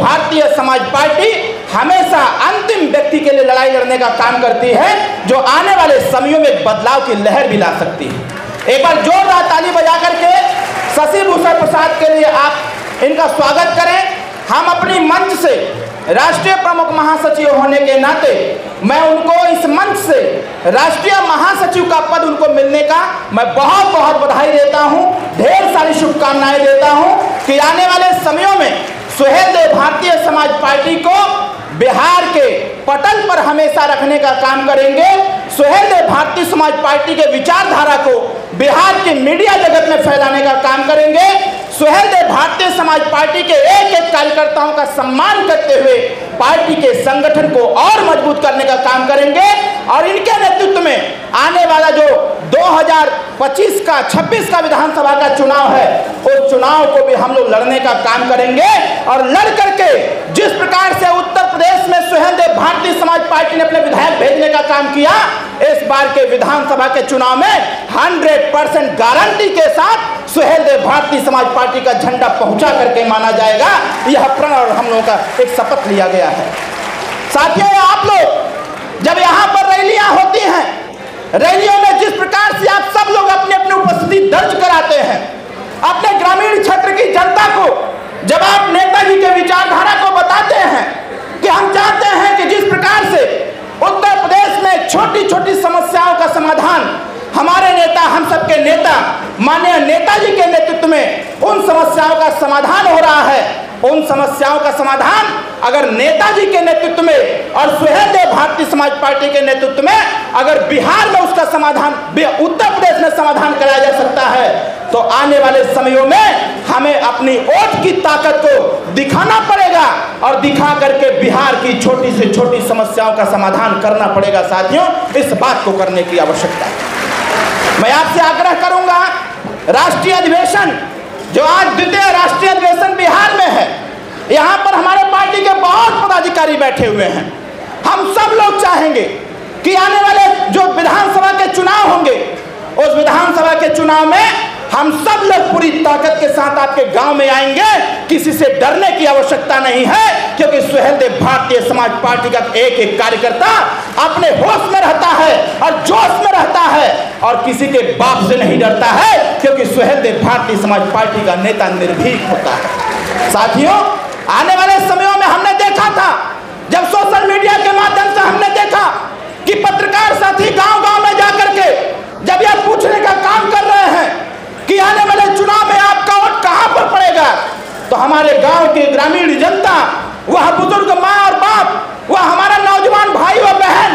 Bharatiya Samaj party हमेशा अंतिम व्यक्ति के लिए लड़ाई लड़ने का काम करती है, जो आने वाले समयों में एक बदलाव की लहर भी ला सकती है। एक बार जोरदार ताली बजा करके शशि भूषण प्रसाद के लिए आप इनका स्वागत करें। हम अपनी मंच से राष्ट्रीय प्रमुख महासचिव होने के नाते मैं उनको इस मंच से राष्ट्रीय महासचिव का पद उनको मिलने का मैं बहुत बहुत बधाई देता हूं, ढेर सारी शुभकामनाएं देता हूं कि आने वाले समयों में सुहेलदेव भारतीय समाज पार्टी को बिहार के पटल पर हमेशा रखने का काम करेंगे। सुहेलदेव भारतीय समाज पार्टी के विचारधारा को बिहार के मीडिया जगत में फैलाने का काम करेंगे। सुहेलदेव भारतीय समाज पार्टी के एक एक कार्यकर्ताओं का सम्मान करते हुए पार्टी के संगठन को और मजबूत करने का काम करेंगे और इनके नेतृत्व में आने वाला जो 2025 का 26 का विधानसभा का चुनाव है, उस चुनाव को भी हम लोग लड़ने का काम करेंगे और लड़ करके जिस प्रकार से उत्तर प्रदेश में सुहेलदेव भारतीय समाज पार्टी ने अपने विधायक भेजने का काम किया, इस बार के विधानसभा के चुनाव में 100% गारंटी के साथ सुहेलदेव भारतीय समाज पार्टी का झंडा पहुंचा करके माना जाएगा। यह प्रण और हम लोगों का एक शपथ लिया गया है। साथियों, आप लोग जब यहाँ पर रैलियां होती हैं, रैलियों में जिस प्रकार से आप सब लोग अपनी अपनी उपस्थिति दर्ज कराते हैं, अपने ग्रामीण क्षेत्र की जनता को जब आप नेताजी के विचारधारा को बताते हैं कि हम चाहते हैं कि जिस प्रकार से उत्तर प्रदेश में छोटी छोटी समस्याओं का समाधान हमारे नेता, हम सबके नेता माननीय नेताजी के नेतृत्व में उन समस्याओं का समाधान हो रहा है, उन समस्याओं का समाधान अगर नेताजी के नेतृत्व में और सुहेलदेव भारतीय समाज पार्टी के नेतृत्व में अगर बिहार में उसका समाधान उत्तर प्रदेश में समाधान कराया जा सकता है, तो आने वाले समयों में हमें अपनी वोट की ताकत को दिखाना पड़ेगा और दिखा करके बिहार की छोटी से छोटी समस्याओं का समाधान करना पड़ेगा। साथियों, इस बात को करने की आवश्यकता है। मैं आपसे आग्रह करूंगा, राष्ट्रीय अधिवेशन जो आज द्वितीय राष्ट्रीय अधिवेशन बिहार में है, यहाँ पर हमारे पार्टी के बहुत पदाधिकारी बैठे हुए हैं। हम सब लोग चाहेंगे कि आने वाले जो विधानसभा के चुनाव होंगे, उस विधानसभा के चुनाव में हम सब लोग पूरी ताकत के साथ आपके गांव में आएंगे। किसी से डरने की आवश्यकता नहीं है, क्योंकि सुहेलदेव भारतीय समाज पार्टी का एक एक कार्यकर्ता अपने होश में रहता है और जोश में रहता है और किसी के बाप से नहीं डरता है, क्योंकि सुहेलदेव भारतीय समाज पार्टी का नेता निर्भीक होता है। साथियों, आने वाले समयों में हमने देखा था, जब सोशल मीडिया के माध्यम से हमने देखा कि पत्रकार साथी गांव गांव में जाकर के जब यह पूछने का काम कर रहे हैं कि आने वाले चुनाव में आपका वोट कहां पर पड़ेगा, तो हमारे गांव के ग्रामीण जनता, वह बुजुर्ग माँ और बाप, वह हमारा नौजवान भाई और बहन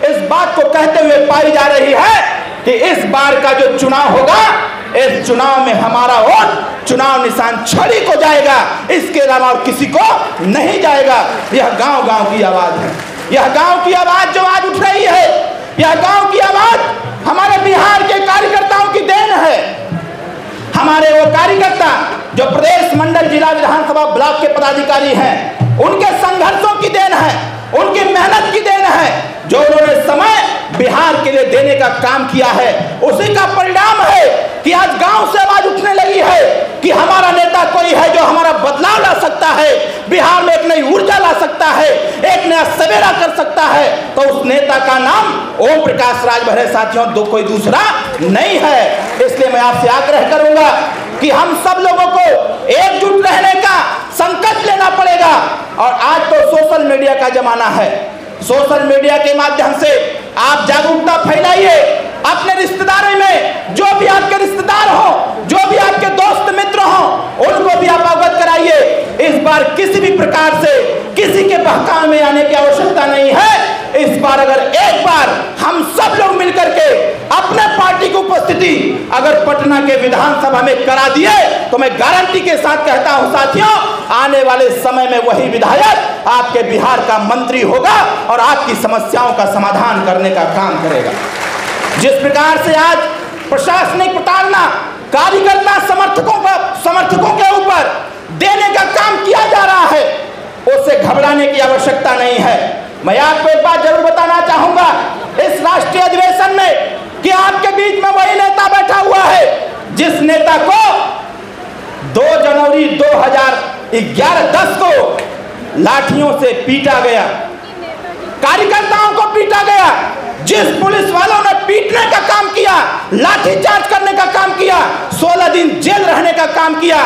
इस बात को कहते हुए पाई जा रही है कि इस बार का जो चुनाव होगा, इस चुनाव में हमारा वोट चुनाव निशान छड़ी को जाएगा, इसके अलावा और किसी को नहीं जाएगा। यह गांव गांव की आवाज है, यह गांव की आवाज जो आज उठ रही है, यह गांव की आवाज हमारे बिहार के कार्यकर्ताओं की देन है। हमारे वो कार्यकर्ता जो प्रदेश मंडल जिला विधानसभा ब्लॉक के पदाधिकारी हैं, उनके संघर्षों की देन है, उनकी मेहनत की देन है, जो उन्होंने समय बिहार के लिए देने का काम किया है। उसी का परिणाम है कि आज गांव से आवाज उठने लगी है कि हमारा नेता कोई है जो हमारा बदलाव ला सकता है, बिहार में एक नई ऊर्जा ला सकता है, एक नया सवेरा कर सकता है। तो उस नेता का नाम ओम प्रकाश राजभर है। साथियों, दो कोई दूसरा नहीं है। इसलिए मैं आपसे आग्रह करूंगा कि हम सब लोगों को एकजुट रहने का संकल्प लेना पड़ेगा। और आज तो सोशल मीडिया का जमाना है, सोशल मीडिया के माध्यम से आप जागरूकता फैलाइए। अपने रिश्तेदारी में जो भी आपके रिश्तेदार हो, जो भी आपके दोस्त मित्र हो, उनको भी आप अवगत कराइए। इस बार किसी भी प्रकार से किसी के बहकावे में आने की आवश्यकता नहीं है। इस बार अगर एक बार हम सब लोग मिलकर के अपने पार्टी की उपस्थिति अगर पटना के विधानसभा में करा दिए, तो मैं गारंटी के साथ कहता हूं साथियों, आने वाले समय में वही विधायक आपके बिहार का मंत्री होगा और आपकी समस्याओं का समाधान करने का काम करेगा। जिस प्रकार से आज प्रशासनिक प्रताड़ना कार्यकर्ता समर्थकों के ऊपर देने का काम किया जा रहा है, उससे घबराने की आवश्यकता नहीं है। मैं आपको एक बात जरूर बताना चाहूंगा इस राष्ट्रीय अधिवेशन में कि आपके बीच में वही नेता बैठा हुआ है जिस नेता को 2 जनवरी 2011-10 को लाठियों से पीटा गया, कार्यकर्ताओं को पीटा गया। जिस पुलिस वालों ने पीटने का काम किया, लाठीचार्ज करने का काम किया, 16 दिन जेल रहने का काम किया,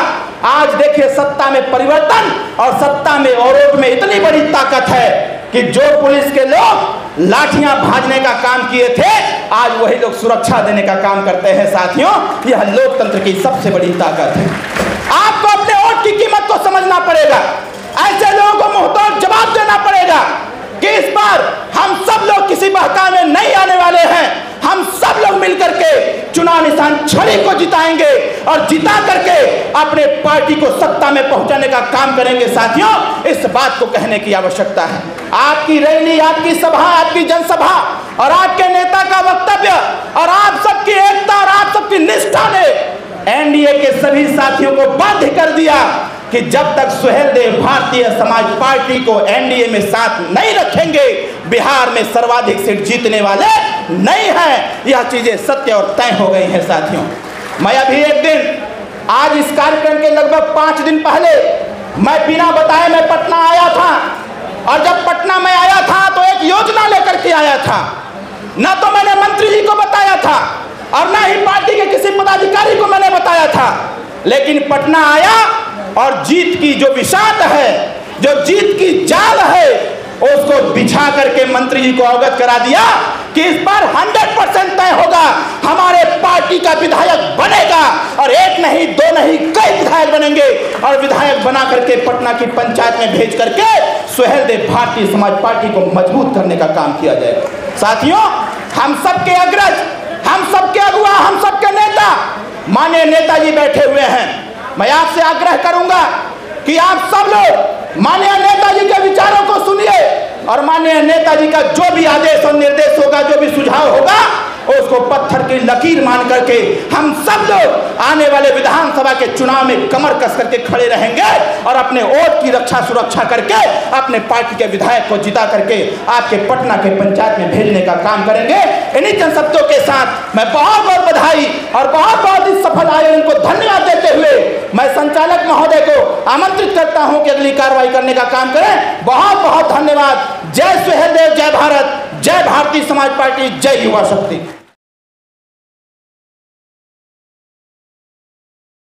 आज देखिए सत्ता में परिवर्तन और सत्ता में औरों में इतनी बड़ी ताकत है कि जो पुलिस के लोग लाठियां भाजने का काम किए थे, आज वही लोग सुरक्षा देने का काम करते हैं। साथियों, यह लोकतंत्र की सबसे बड़ी ताकत है। आपको अपने वोट की कीमत को समझना पड़ेगा। ऐसे लोगों को मुंहतोड़ जवाब देना पड़ेगा कि इस बार हम सब लोग किसी बहकावे में नहीं आने वाले हैं। हम सब लोग मिलकर के चुनाव निशान छड़ी को जिताएंगे और जिता करके अपने पार्टी को सत्ता में पहुंचाने का काम करेंगे। साथियों, इस बात को कहने की आवश्यकता है। आपकी रैली, आपकी सभा, आपकी जनसभा और आपके नेता का वक्तव्य और आप सबकी एकता और आप सबकी निष्ठा ने एनडीए के सभी साथियों को बाध्य कर दिया कि जब तक सुहेलदेव भारतीय समाज पार्टी को एनडीए में साथ नहीं रखेंगे, बिहार में सर्वाधिक सीट जीतने वाले नहीं हैं। यह चीजें सत्य और तय हो गई हैं। साथियों, मैं अभी एक दिन, आज इस कार्यक्रम के लगभग 5 दिन पहले मैं बिना बताए मैं पटना आया था, और जब पटना में आया था तो एक योजना लेकर के आया था। न तो मैंने मंत्री जी को बताया था और न ही पार्टी के किसी पदाधिकारी को मैंने बताया था, लेकिन पटना आया और जीत की जो विषाद है, जो जीत की जाल है, उसको बिछा करके मंत्री जी को अवगत करा दिया कि इस बार 100% तय होगा, हमारे पार्टी का विधायक बनेगा, और एक नहीं, दो नहीं, कई विधायक बनेंगे, और विधायक बना करके पटना की पंचायत में भेज करके सुहेलदेव भारतीय समाज पार्टी को मजबूत करने का काम किया जाएगा। साथियों, हम सबके अग्रज, हम सबके अगुआ, हम सबके नेता, माननीय नेताजी बैठे हुए हैं। मैं आपसे आग्रह करूंगा कि आप सब लोग माननीय नेताजी के विचारों को सुनिए, और माननीय नेताजी का जो भी आदेश और निर्देश होगा, जो भी सुझाव होगा, उसको पत्थर की लकीर मान करके हम सब लोग आने वाले विधानसभा के चुनाव में कमर कस करके खड़े रहेंगे और अपने वोट की रक्षा सुरक्षा करके अपने पार्टी के विधायक को जिता करके आपके पटना के पंचायत में भेजने का काम करेंगे। इन्हीं चंद शब्दों के साथ मैं बहुत बहुत बधाई और बहुत बहुत इस सफल आयोजन को धन्यवाद देते हुए मैं संचालक महोदय को आमंत्रित करता हूं कि अगली कार्रवाई करने का काम करें। बहुत बहुत धन्यवाद। जय सुहेलदेव, जय भारत, जय भारतीय समाज पार्टी, जय युवा शक्ति।